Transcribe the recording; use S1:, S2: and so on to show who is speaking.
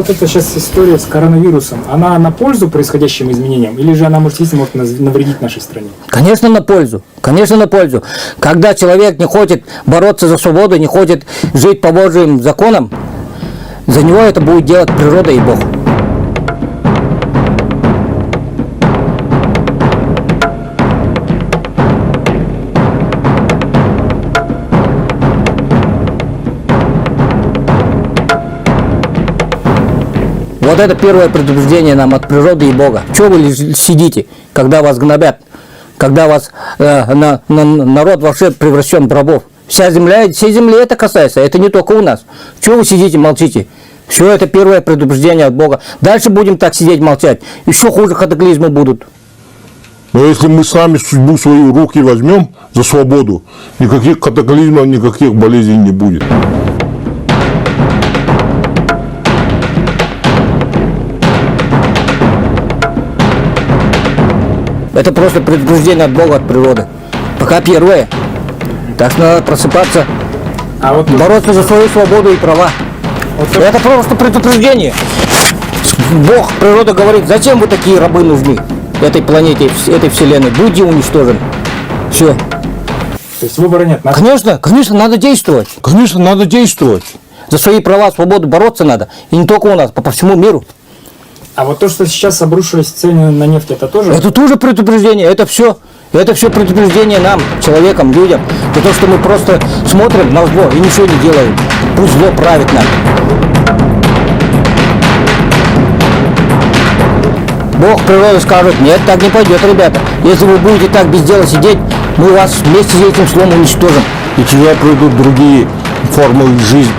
S1: вот эта сейчас история с коронавирусом, она на пользу происходящим изменениям, или же она может навредить нашей стране?
S2: Конечно, на пользу. Конечно, на пользу. Когда человек не хочет бороться за свободу, не хочет жить по Божьим законам, за него это будет делать природа и Бог. Вот это первое предупреждение нам от природы и Бога. Чего вы сидите, когда вас гнобят, когда вас народ вообще превращен в рабов? Всей земли это касается, это не только у нас. Чего вы сидите, молчите? Все это первое предупреждение от Бога. Дальше будем так сидеть, молчать. Еще хуже катаклизмы будут.
S3: Но если мы сами судьбу в свои руки возьмем за свободу, никаких катаклизмов, никаких болезней не будет.
S2: Это просто предупреждение от Бога, от природы. Пока первое. Так что надо просыпаться, бороться за свою свободу и права. Это просто предупреждение. Бог, природа говорит, зачем вы такие рабы нужны этой планете, этой вселенной? Будьте уничтожены. Все.
S1: То есть выбора нет?
S2: Конечно, надо действовать. Конечно, надо действовать. За свои права, свободу бороться надо. И не только у нас, по всему миру.
S1: А вот то, что сейчас обрушились цены на нефть, это тоже?
S2: Это тоже предупреждение, это все предупреждение нам, человекам, людям. За то, что мы просто смотрим на зло и ничего не делаем. Пусть зло правит нам. Бог природа скажет, нет, так не пойдет, ребята. Если вы будете так без дела сидеть, мы вас вместе с этим злом уничтожим.
S3: И тебя придут другие формы жизни.